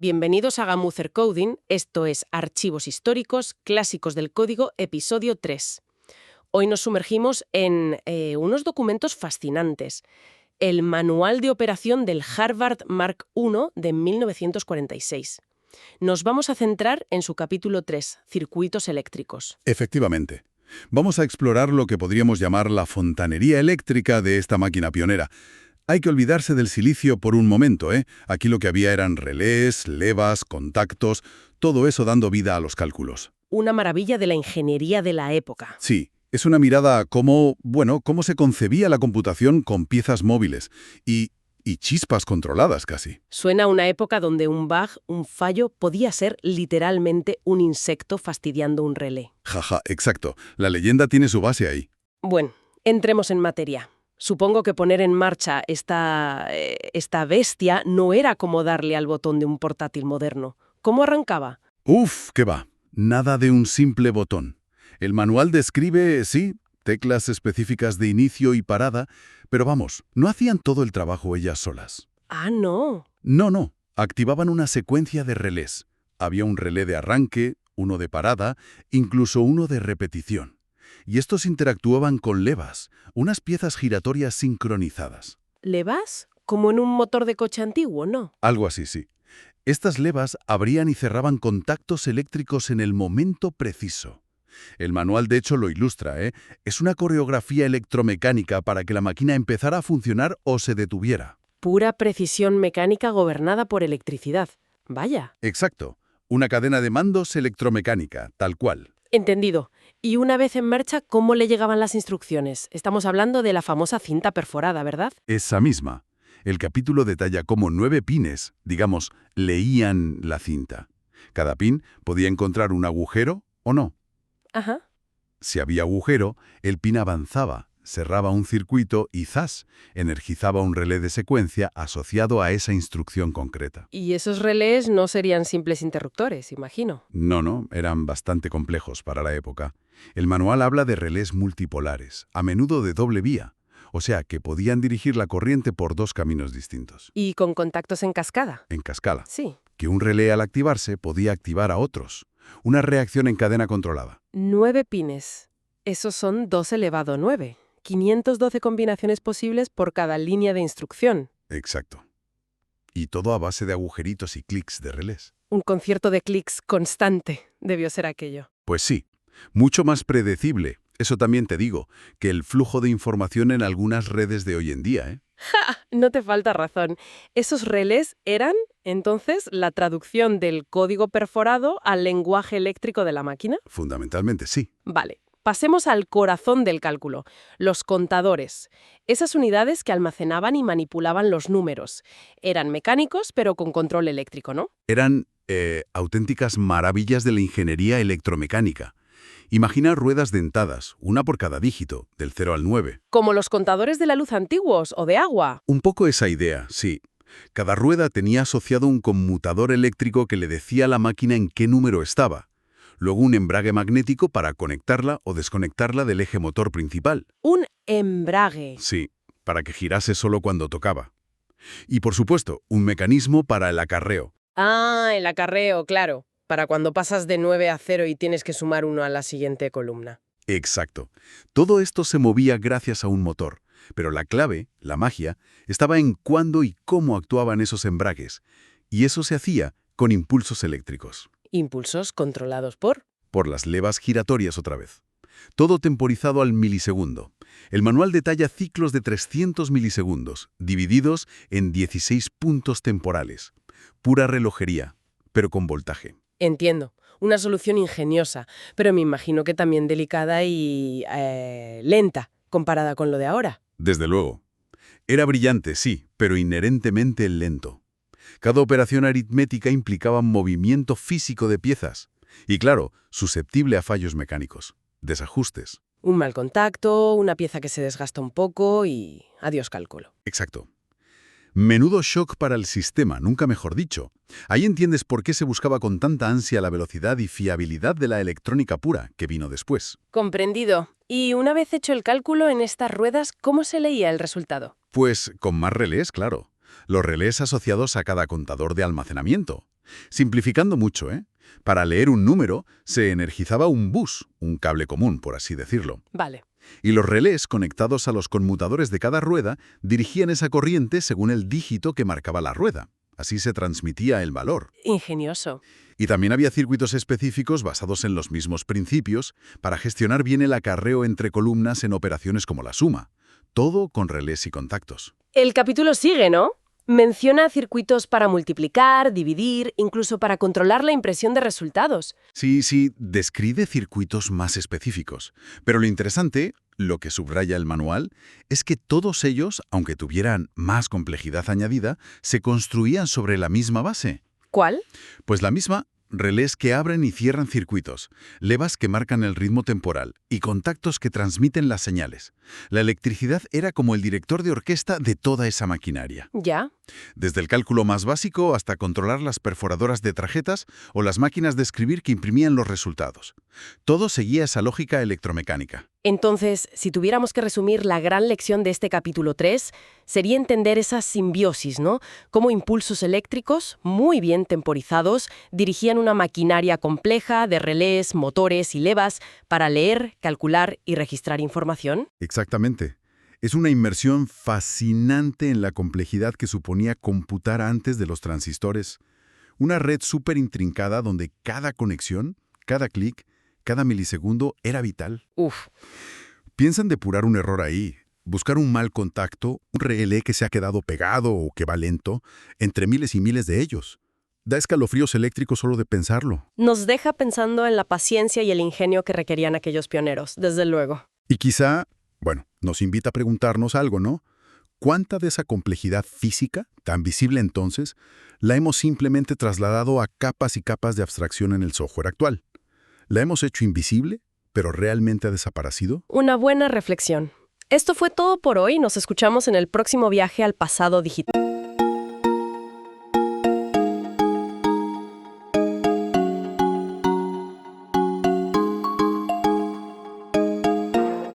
Bienvenidos a Gamuther Coding, esto es Archivos Históricos, Clásicos del Código, episodio 3. Hoy nos sumergimos en unos documentos fascinantes. El Manual de Operación del Harvard Mark I de 1946. Nos vamos a centrar en su capítulo 3, Circuitos eléctricos. Efectivamente. Vamos a explorar lo que podríamos llamar la fontanería eléctrica de esta máquina pionera. Hay que olvidarse del silicio por un momento, ¿eh? Aquí lo que había eran relés, levas, contactos, todo eso dando vida a los cálculos. Una maravilla de la ingeniería de la época. Sí, es una mirada a cómo se concebía la computación con piezas móviles y chispas controladas casi. Suena a una época donde un bug, un fallo, podía ser literalmente un insecto fastidiando un relé. Jaja, exacto. La leyenda tiene su base ahí. Bueno, entremos en materia. Supongo que poner en marcha esta bestia no era como darle al botón de un portátil moderno. ¿Cómo arrancaba? ¿Qué va? Nada de un simple botón. El manual describe, sí, teclas específicas de inicio y parada, pero vamos, no hacían todo el trabajo ellas solas. Ah, no. No. Activaban una secuencia de relés. Había un relé de arranque, uno de parada, incluso uno de repetición. Y estos interactuaban con levas, unas piezas giratorias sincronizadas. ¿Levas? Como en un motor de coche antiguo, ¿no? Algo así, sí. Estas levas abrían y cerraban contactos eléctricos en el momento preciso. El manual, de hecho, lo ilustra, ¿eh? Es una coreografía electromecánica para que la máquina empezara a funcionar o se detuviera. Pura precisión mecánica gobernada por electricidad. Vaya. Exacto. Una cadena de mandos electromecánica, tal cual. Entendido. Y una vez en marcha, ¿cómo le llegaban las instrucciones? Estamos hablando de la famosa cinta perforada, ¿verdad? Esa misma. El capítulo detalla cómo 9 pines, digamos, leían la cinta. Cada pin podía encontrar un agujero o no. Ajá. Si había agujero, el pin avanzaba, cerraba un circuito y ¡zas!, energizaba un relé de secuencia asociado a esa instrucción concreta. Y esos relés no serían simples interruptores, imagino. No, eran bastante complejos para la época. El manual habla de relés multipolares, a menudo de doble vía, o sea que podían dirigir la corriente por 2 caminos distintos. ¿Y con contactos en cascada? En cascada. Sí. Que un relé al activarse podía activar a otros. Una reacción en cadena controlada. 9 pines. Esos son 2 elevado a 9. 512 combinaciones posibles por cada línea de instrucción. Exacto. Y todo a base de agujeritos y clics de relés. Un concierto de clics constante debió ser aquello. Pues sí, mucho más predecible, eso también te digo, que el flujo de información en algunas redes de hoy en día, ¿eh? ¡Ja! No te falta razón. Esos relés eran, entonces, la traducción del código perforado al lenguaje eléctrico de la máquina. Fundamentalmente sí. Vale. Pasemos al corazón del cálculo, los contadores. Esas unidades que almacenaban y manipulaban los números. Eran mecánicos, pero con control eléctrico, ¿no? Eran auténticas maravillas de la ingeniería electromecánica. Imagina ruedas dentadas, una por cada dígito, del 0 al 9. Como los contadores de la luz antiguos o de agua. Un poco esa idea, sí. Cada rueda tenía asociado un conmutador eléctrico que le decía a la máquina en qué número estaba. Luego un embrague magnético para conectarla o desconectarla del eje motor principal. Un embrague. Sí, para que girase solo cuando tocaba. Y por supuesto, un mecanismo para el acarreo. Ah, el acarreo, claro. Para cuando pasas de 9 a 0 y tienes que sumar 1 a la siguiente columna. Exacto. Todo esto se movía gracias a un motor. Pero la clave, la magia, estaba en cuándo y cómo actuaban esos embragues. Y eso se hacía con impulsos eléctricos. Impulsos controlados por... Por las levas giratorias otra vez. Todo temporizado al milisegundo. El manual detalla ciclos de 300 milisegundos, divididos en 16 puntos temporales. Pura relojería, pero con voltaje. Entiendo. Una solución ingeniosa, pero me imagino que también delicada y lenta, comparada con lo de ahora. Desde luego. Era brillante, sí, pero inherentemente lento. Cada operación aritmética implicaba movimiento físico de piezas. Y claro, susceptible a fallos mecánicos, desajustes. Un mal contacto, una pieza que se desgasta un poco y... adiós cálculo. Exacto. Menudo shock para el sistema, nunca mejor dicho. Ahí entiendes por qué se buscaba con tanta ansia la velocidad y fiabilidad de la electrónica pura, que vino después. Comprendido. Y una vez hecho el cálculo en estas ruedas, ¿cómo se leía el resultado? Pues con más relés, claro. Los relés asociados a cada contador de almacenamiento. Simplificando mucho, ¿eh? Para leer un número se energizaba un bus, un cable común, por así decirlo. Vale. Y los relés conectados a los conmutadores de cada rueda dirigían esa corriente según el dígito que marcaba la rueda. Así se transmitía el valor. Ingenioso. Y también había circuitos específicos basados en los mismos principios para gestionar bien el acarreo entre columnas en operaciones como la suma. Todo con relés y contactos. El capítulo sigue, ¿no? Menciona circuitos para multiplicar, dividir, incluso para controlar la impresión de resultados. Sí, describe circuitos más específicos. Pero lo interesante, lo que subraya el manual, es que todos ellos, aunque tuvieran más complejidad añadida, se construían sobre la misma base. ¿Cuál? Pues la misma, relés que abren y cierran circuitos, levas que marcan el ritmo temporal y contactos que transmiten las señales. La electricidad era como el director de orquesta de toda esa maquinaria. Ya. Desde el cálculo más básico hasta controlar las perforadoras de tarjetas o las máquinas de escribir que imprimían los resultados. Todo seguía esa lógica electromecánica. Entonces, si tuviéramos que resumir la gran lección de este capítulo 3, sería entender esa simbiosis, ¿no? Cómo impulsos eléctricos, muy bien temporizados, dirigían una maquinaria compleja de relés, motores y levas para leer, calcular y registrar información. Exactamente. Es una inmersión fascinante en la complejidad que suponía computar antes de los transistores. Una red súper intrincada donde cada conexión, cada clic, cada milisegundo era vital. Uf. Piensa en depurar un error ahí, buscar un mal contacto, un relé que se ha quedado pegado o que va lento, entre miles y miles de ellos. Da escalofríos eléctricos solo de pensarlo. Nos deja pensando en la paciencia y el ingenio que requerían aquellos pioneros, desde luego. Y quizá, nos invita a preguntarnos algo, ¿no? ¿Cuánta de esa complejidad física, tan visible entonces, la hemos simplemente trasladado a capas y capas de abstracción en el software actual? ¿La hemos hecho invisible, pero realmente ha desaparecido? Una buena reflexión. Esto fue todo por hoy. Nos escuchamos en el próximo viaje al pasado digital.